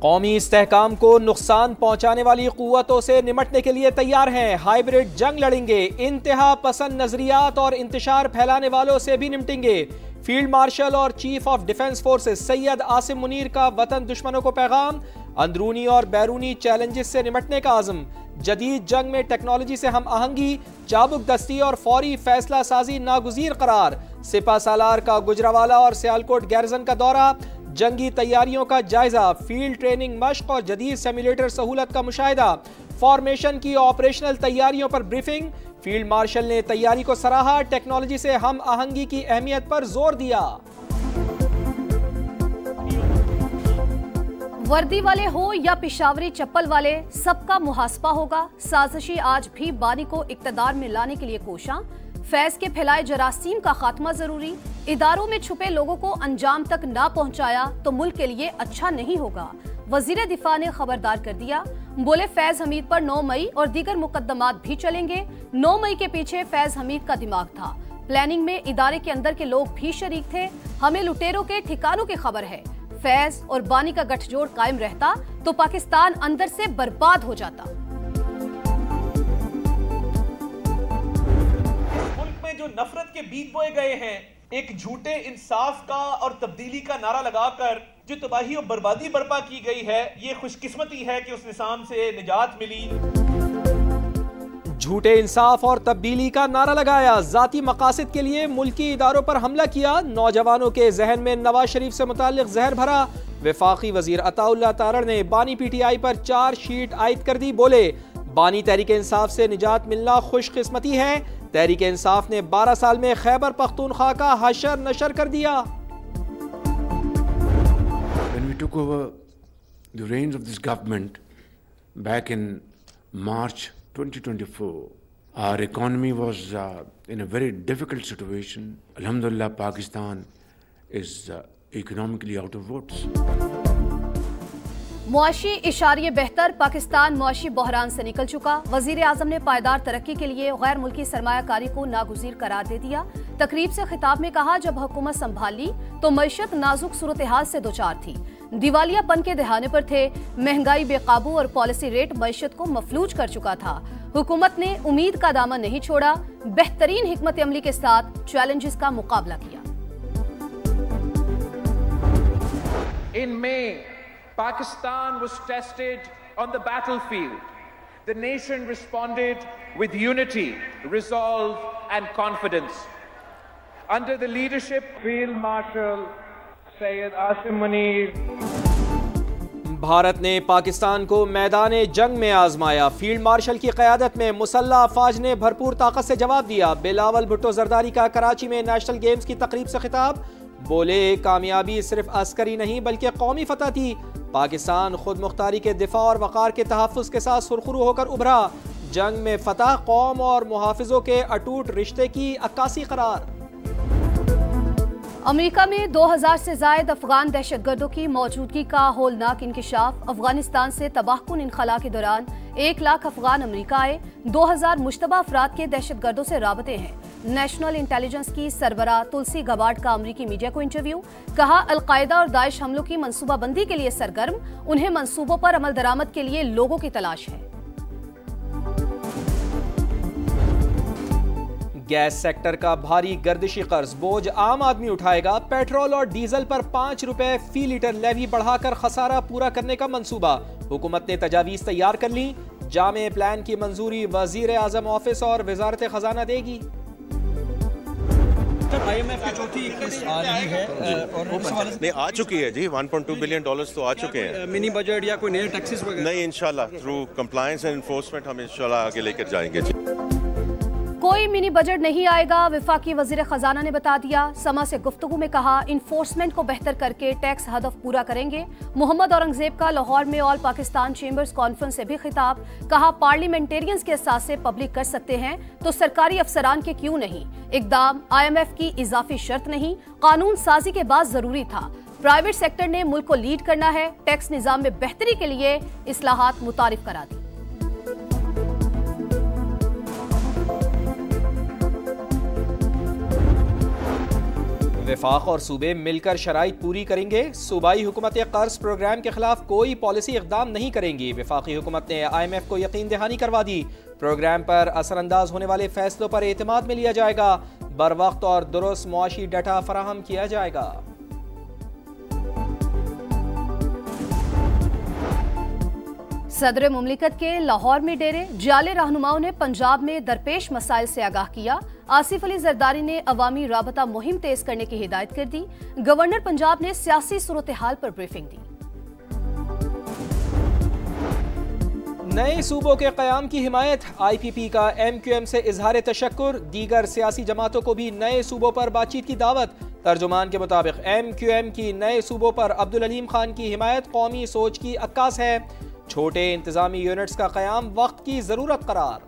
कौमी इस्तेहकाम को नुकसान पहुंचाने वाली कुव्वतों से निमटने के लिए तैयार हैं। हाइब्रिड जंग लड़ेंगे, इंतहा पसंद नजरियात और इंतशार फैलाने वालों से भी निपटेंगे। फील्ड मार्शल और chief of defence forces Syed Asim Munir का वतन दुश्मनों को पैगाम, अंदरूनी और बैरूनी चैलेंजेस से निमटने का आज़म। जदीद जंग में टेक्नोलॉजी से हम आहंगी, चाबुक दस्ती और फौरी फैसला साजी नागुज़ीर करार। सिपा सालार का गुजरावाला और सियालकोट गैरिजन का दौरा, जंगी तैयारियों का जायजा, फील्ड ट्रेनिंग मश्क और जदीद सिम्युलेटर सहूलत का मुशाहिदा, फॉर्मेशन की ऑपरेशनल तैयारियों पर ब्रीफिंग। फील्ड मार्शल ने तैयारी को सराहा, टेक्नोलॉजी से हम आहंगी की अहमियत पर जोर दिया। वर्दी वाले हो या पिशावरी चप्पल वाले, सबका मुहासबा होगा। साजिशी आज भी बानी को इक्तदार में लाने के लिए कोशां। फैज के फैलाए जरासीम का खात्मा जरूरी। इदारों में छुपे लोगों को अंजाम तक ना पहुंचाया तो मुल्क के लिए अच्छा नहीं होगा। वजीर दिफा ने खबरदार कर दिया, बोले फैज हमीद पर 9 मई और दीगर मुकदमात भी चलेंगे। 9 मई के पीछे फैज हमीद का दिमाग था। प्लानिंग में इदारे के अंदर के लोग भी शरीक थे। हमें लुटेरों के ठिकानों की खबर है। फैज और बानी का गठजोड़ कायम रहता तो पाकिस्तान अंदर से बर्बाद हो जाता। मुल्क में जो नफरत के बीज बोए गए हैं, एक झूठे इंसाफ का और तब्दीली का नारा लगाकर जो तबाही और बर्बादी बर्पा की गई है, ये खुशकिस्मती है कि उस निजाम से निजात मिली। झूठे इंसाफ और तब्दीली का नारा लगाया, जाती मकासद के लिए मुल्की इदारों पर हमला किया, नौजवानों के जहन में नवाज शरीफ से मुताल्लिक जहर भरा। वफाकी वजीर अताउल्लाह तारड़ ने बानी PTI पर चार्जशीट आयद कर दी, बोले बानी तहरीक इंसाफ से निजात मिलना खुशकिस्मती है। तहरीक इंसाफ ने 12 साल में खैबर पख्तूनख्वा का हशर नशर कर दिया। When we took over the reins of this government back in March 2024, our economy was in a very difficult situation. Alhamdulillah, Pakistan is economically out of votes. मुआशी इशारे बेहतर, पाकिस्तान मुआशी बहरान से निकल चुका। वजीर आजम ने पायदार तरक्की के लिए गैर मुल्की सरमायाकारी को नागुज़ीर करार दे दिया। तकरीब से खिताब में कहा, जब हुकूमत संभाली तो मईशत नाजुक सूरत हाल से दो चार थी, दिवालियापन के दहाने पर थे, महंगाई बेकाबू और पॉलिसी रेट मईशत को मफलूज कर चुका था। हुकूमत ने उम्मीद का दामन नहीं छोड़ा, बेहतरीन हिकमत अमली के साथ चैलेंजेस का मुकाबला किया। In May, Pakistan was tested on the battlefield. The nation responded with unity, resolve and confidence. Under the leadership of Field Marshal Sayyid Asim Munir, Bharat ने पाकिस्तान को मैदान जंग में आजमाया। फील्ड मार्शल की क़यादत में मुसल्लह अफवाज ने भरपूर ताकत से जवाब दिया। बिलावल भुट्टो जरदारी का कराची में नेशनल गेम्स की तकरीब से खिताब, बोले कामयाबी सिर्फ अस्करी नहीं बल्कि कौमी फतह थी। पाकिस्तान खुद मुख्तारी के दिफा और वक़ार के तहफ़्फ़ुज़ के साथ सुरखरू होकर उभरा। जंग में फतह कौम और मुहाफ़िज़ों के अटूट रिश्ते की अक्कासी करार। अमेरिका में 2000 से जायद अफगान दहशतगर्दों की मौजूदगी का होलनाक इंकशाफ। अफगानिस्तान से तबाहकुन इनखला के दौरान 1 लाख अफगान अमेरिका आए। 2000 मुश्तबा अफराद के दहशतगर्दों से राबते हैं। नेशनल इंटेलिजेंस की सरबराह तुलसी गबार्ड का अमरीकी मीडिया को इंटरव्यू, कहा अलकायदा और दाइश हमलों की मंसूबाबंदी के लिए सरगर्म, उन्हें मंसूबों पर अमल दरामद के लिए लोगों की तलाश है। गैस सेक्टर का भारी गर्दिशी कर्ज बोझ आम आदमी उठाएगा। पेट्रोल और डीजल पर 5 रुपए फी लीटर लेवी बढ़ाकर खसारा पूरा करने का मंसूबा। हुकूमत ने तजावीज़ तैयार कर ली। जामे प्लान की मंजूरी वजीर आजम ऑफिस और वजारत खजाना देगी। IMF की चौथी 21 आ रही है और नहीं आ चुकी है जी, $1.2 बिलियन तो आ चुके हैं। मिनी बजट या कोई नए टैक्सेस वगैरह नहीं, इंशाल्लाह थ्रू कंप्लायंस एंड एनफोर्समेंट हम इंशाल्लाह आगे लेकर जाएंगे जी। कोई मिनी बजट नहीं आएगा, वफाकी वजीर खजाना ने बता दिया। समा से गुफ्तगू में कहा, इन्फोर्समेंट को बेहतर करके टैक्स हदफ पूरा करेंगे। मोहम्मद औरंगजेब का लाहौर में ऑल पाकिस्तान चेंबर्स कॉन्फ्रेंस से भी खिताब, कहा पार्लियामेंटेरियंस के असासे पब्लिक कर सकते हैं तो सरकारी अफसरान के क्यों नहीं। इकदाम IMF की इजाफी शर्त नहीं, कानून साजी के बाद जरूरी था। प्राइवेट सेक्टर ने मुल्क को लीड करना है। टैक्स निजाम में बेहतरी के लिए इस्लाहात मुतारिफ करा दी। वफाक और सूबे मिलकर शराइत पूरी करेंगे। सूबाई हुकूमत कर्ज प्रोग्राम के खिलाफ कोई पॉलिसी इक़दाम नहीं करेंगी। वफाकी हुकूमत ने IMF को यकीन दहानी करवा दी। प्रोग्राम पर असरअंदाज होने वाले फैसलों पर एतमाद में लिया जाएगा। बर वक्त और दुरुस्त मुआशी डाटा फराहम किया जाएगा। सदर मुमलिकत के लाहौर में डेरे जाले रहनुमाओं ने पंजाब में दरपेश मसाइल से आगाह किया। आसिफ अली जरदारी ने अवामी राबता मुहिम तेज करने की हिदायत कर दी। गवर्नर पंजाब ने सियासी सूरत हाल पर ब्रीफिंग दी। नए सूबों के क़याम की हिमायत। IPP का MQM से इजहार तशक्कुर। दीगर सियासी जमातों को भी नए सूबों पर बातचीत की दावत। तर्जुमान के मुताबिक MQM की नए सूबों पर अब्दुल अलीम खान की हिमायत कौमी सोच की अक्कास है। छोटे इंतजामी यूनिट्स का क़याम वक्त की जरूरत करार।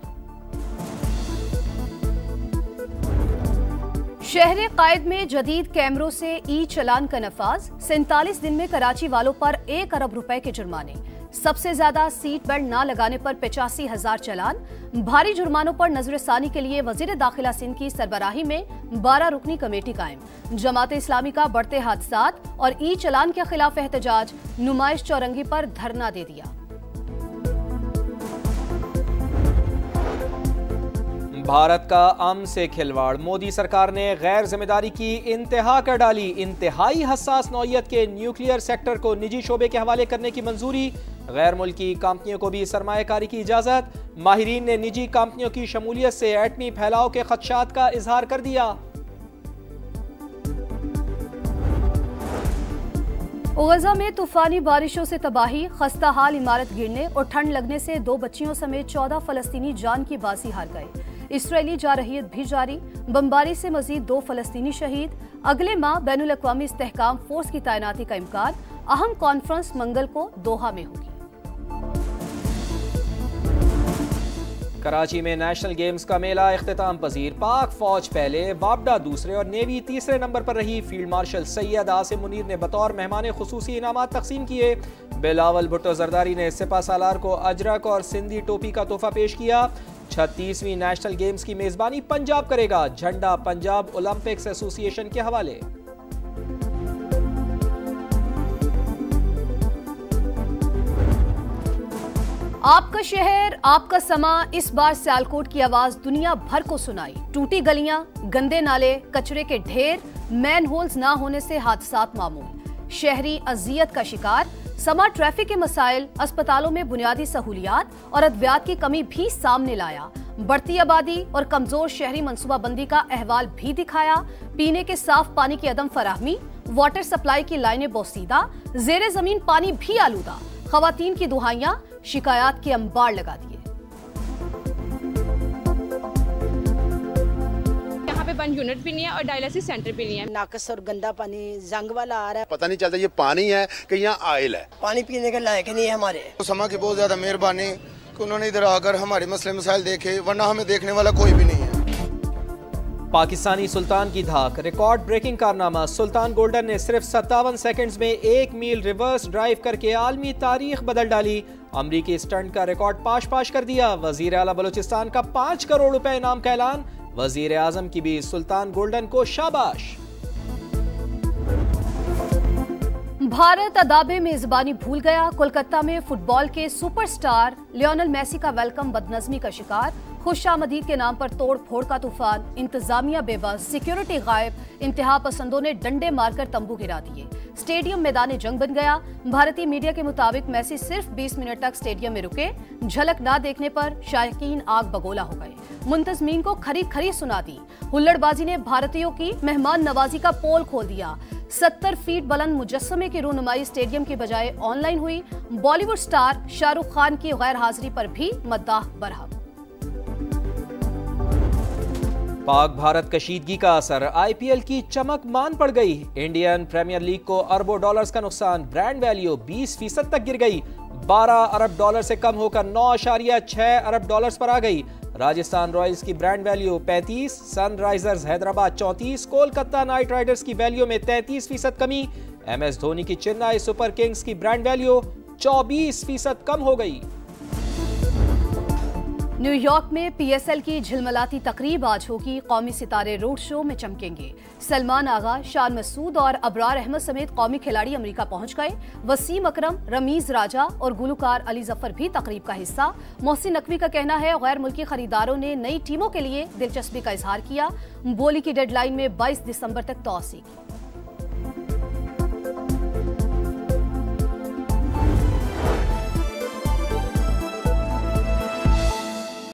शहर कायद में जदीद कैमरों से चालान का नफाज। 47 दिन में कराची वालों पर 1 अरब रुपए के जुर्माने। सबसे ज्यादा सीट बेल्ट न लगाने पर 85,000 चालान। भारी जुर्मानों पर नजरसानी के लिए वजीर दाखिला सिंध की सरबराही में 12 रुकनी कमेटी कायम। जमात इस्लामी का बढ़ते हादसात और चालान के खिलाफ एहतजाज। नुमाइश चौरंगी पर धरना दे दिया। भारत का अमन से खिलवाड़। मोदी सरकार ने गैर जिम्मेदारी की इंतहा कर डाली। इंतहाई हसास नौयत के न्यूक्लियर सेक्टर को निजी शोबे के हवाले करने की मंजूरी। गैर मुल्की कंपनियों को भी सरमायाकारी की इजाजत। माहिरीन ने निजी कंपनियों की शमूलियत से एटमी फैलाव के खदशात का इजहार कर दिया। गजा में तूफानी बारिशों से तबाही। खस्ता हाल इमारत गिरने और ठंड लगने से 2 बच्चियों समेत 14 फलस्तीनी जान की बाजी हार गए। इसराइली जारहियत भी जारी। बमबारी से मजीद 2 फलस्तीनी शहीद। अगले माह बैनुल अक़वामी इस्तेहकाम फोर्स की तैनाती का इम्कान। अहम कॉन्फ्रेंस मंगल को दोहा में होगी। कराची में नेशनल गेम्स का मेला इख्तिताम पजीर। पाक फौज पहले, वापडा दूसरे और नेवी तीसरे नंबर पर रही। फील्ड मार्शल सैयद आसिम मुनीर ने बतौर मेहमान खुसूसी इनामात तकसीम किए। बिलावल भुट्टो जरदारी ने सिपा सालार को अजरक और सिंधी टोपी का तोहफा पेश किया। 36वीं नेशनल गेम्स की मेजबानी पंजाब करेगा। झंडा पंजाब ओलंपिक्स एसोसिएशन के हवाले। आपका शहर, आपका समा। इस बार सियालकोट की आवाज दुनिया भर को सुनाई। टूटी गलियां, गंदे नाले, कचरे के ढेर, मैन होल्स ना होने से हादसात मामूल। शहरी अजियत का शिकार। समा ट्रैफिक के मसाइल, अस्पतालों में बुनियादी सहूलियात और अद्वियात की कमी भी सामने लाया। बढ़ती आबादी और कमजोर शहरी मनसूबाबंदी का अहवाल भी दिखाया। पीने के साफ पानी की अदम फराहमी, वाटर सप्लाई की लाइनें बोसीदा, जेरे जमीन पानी भी आलूदा। खवातीन की दुहाइयां, शिकायत के अंबार लगा दिए। यहाँ पे 1 यूनिट भी नहीं है और डायलिसिस सेंटर भी नहीं है। नाकस और गंदा पानी जंग वाला आ रहा है। पता नहीं चलता ये पानी है कि यहाँ आयल है। पानी पीने के लायक नहीं है हमारे। समा की बहुत ज्यादा मेहरबानी कि उन्होंने इधर आकर हमारे मसले मसाइल देखे, वरना हमें देखने वाला कोई भी नहीं है। पाकिस्तानी सुल्तान की धाक। रिकॉर्ड ब्रेकिंग कारनामा। सुल्तान गोल्डन ने सिर्फ 57 सेकंड्स में 1 मील रिवर्स ड्राइव करके आलमी तारीख बदल डाली। अमरीकी स्टंट का रिकॉर्ड पाश कर दिया। वजीर आला बलूचिस्तान का 5 करोड़ रुपए इनाम का ऐलान। वजीर आजम की भी सुल्तान गोल्डन को शाबाश। भारत अदाबे मेजबानी भूल गया। कोलकाता में फुटबॉल के सुपरस्टार लियोनेल मेसी का वेलकम बदनज़मी का शिकार। खुशामदीद के नाम पर तोड़ फोड़ का तूफान। इंतजामिया बेबस, सिक्योरिटी गायब। इंतहा पसंदों ने डंडे मारकर तंबू गिरा दिए। स्टेडियम मैदान जंग बन गया। भारतीय मीडिया के मुताबिक मेसी सिर्फ 20 मिनट तक स्टेडियम में रुके। झलक ना देखने पर शायकीन आग बगोला हो गए। मुंतजमीन को खरी सुना दी। हुल्लड़बाजी ने भारतीयों की मेहमान नवाजी का पोल खोल दिया। 70 फीट बुलंद मुजस्समे की रूनुमाई स्टेडियम की बजाय ऑनलाइन हुई। बॉलीवुड स्टार शाहरुख खान की गैर हाजिरी पर भी मद्दाह बरहम। पाक भारत कशीदगी का असर। IPL की चमक मान पड़ गई। इंडियन प्रीमियर लीग को अरबों डॉलर्स का नुकसान। ब्रांड वैल्यू 20% तक गिर गई। 12 अरब डॉलर से कम होकर 9.6 अरब डॉलर्स पर आ गई। राजस्थान रॉयल्स की brand value 35, Sunrisers Hyderabad 34, Kolkata night Riders की वैल्यू में 33% कमी। MS धोनी की चेन्नई सुपर किंग्स की ब्रांड वैल्यू 24% कम हो गई। न्यूयॉर्क में PSL की झिलमिलाती तकरीब आज होगी। कौमी सितारे रोड शो में चमकेंगे। सलमान आगा, शान मसूद और अबरार अहमद समेत कौमी खिलाड़ी अमेरिका पहुंच गए। वसीम अकरम, रमीज राजा और गुलकार अली जफर भी तकरीब का हिस्सा। मोहसिन नकवी का कहना है गैर मुल्की खरीदारों ने नई टीमों के लिए दिलचस्पी का इजहार किया। बोली की डेडलाइन में 22 दिसंबर तक तौसीक।